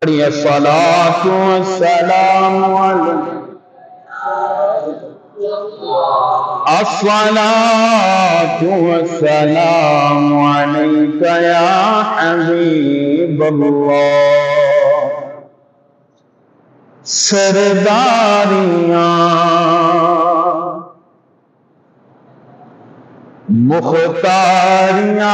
الصلاة والسلام عليك الصلاة والسلام عليك يا حبيب الله سرداریاں مختاریاں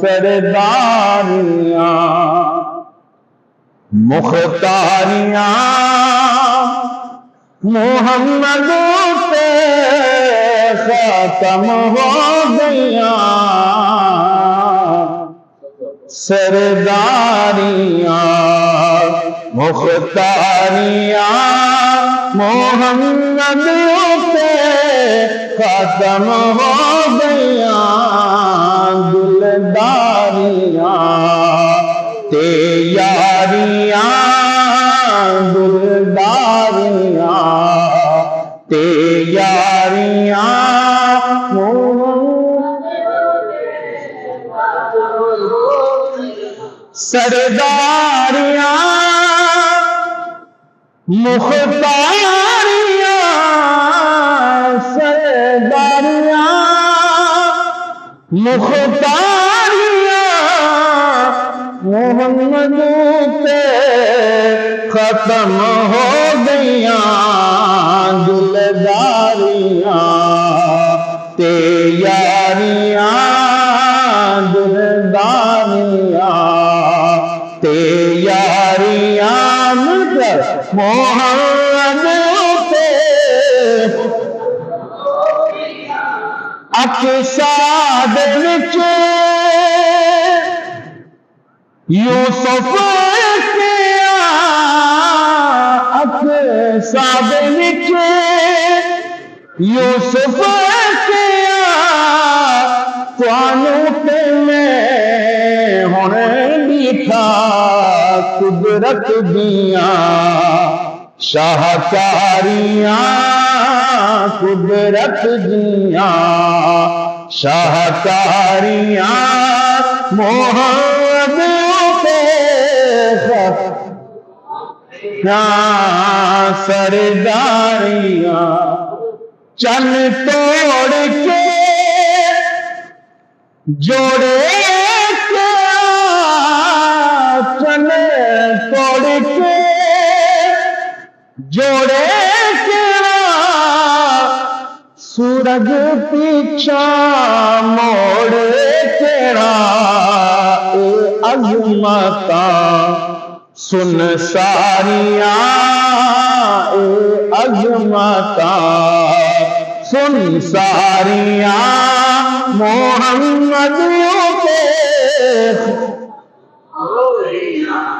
سرداریاں مختاریاں محمد پہ ختم ہو گئیاں سرداریاں مختاریاں محمد پہ ختم ہو گئیاں دلداریاں تے یاریاں دلداریاں تے یاریاں سرداریاں مختاریاں سرداریاں مختاریاں محمد پہ ختم ہو گئیاں دلداریاں تے یاریاں دلداریاں تے یاریاں مل کر محمد پہ اقصاد وچ یوسف کے اقصاد وچ یوسف کے توانوں تے میں ہونے بیٹھا قدرت دیاں شاہکاریاں قدرت دیاں شاہکاریاں محمد پہ سرداریاں چن توڑ کے جوڑے چن توڑ کے جوڑے سورج پیچھا موڑے تیرا اے عظمتاں سن ساریاں اے عظمتاں سن ساریاں محمد پہ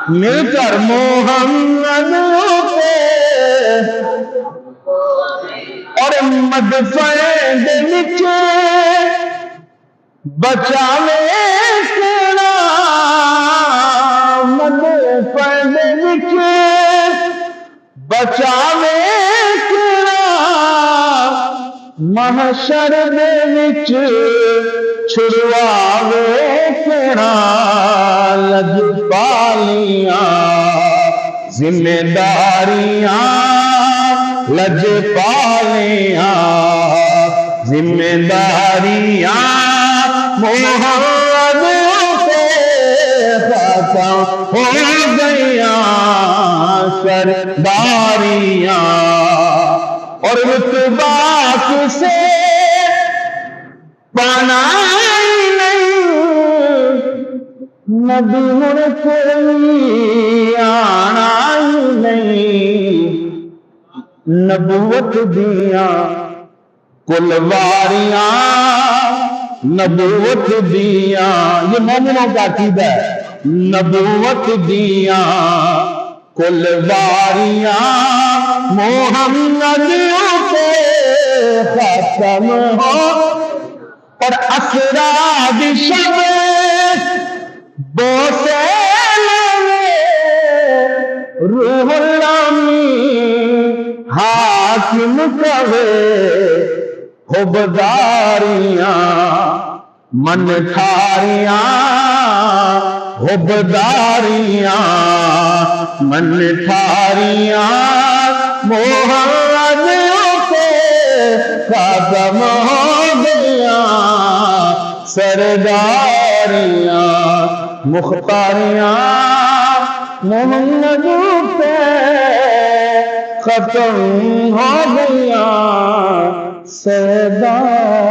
مل کر محمد پہ اور مدفن دے وچ بچاوے تیرا مدفن دے وچ بچاوے تیرا محشر دے وچ چھڑواوے تیرا لجپالیاں ذمہ داریاں لجپالیاں ذمہ داریاں محمد پہ ختم ہو گئیاں سرداریاں اور رتبہ سے پانا نبی مر کوئی آنا نہیں نبوت دیاں کلواریاں نبوت دیاں یہ مومنوں کا عقیدہ ہے نبوت دیاں کلواریاں محمد پہ ختم ہو اور اسرار شب بوسے روح الامین حاکم کہے حبداریاں من کھاریاں حبداریاں من ٹھاریاں محمد کے خاتم ہو گیا سرداریاں مختاریاں محمد پہ ختم ہو گیا سرداریاں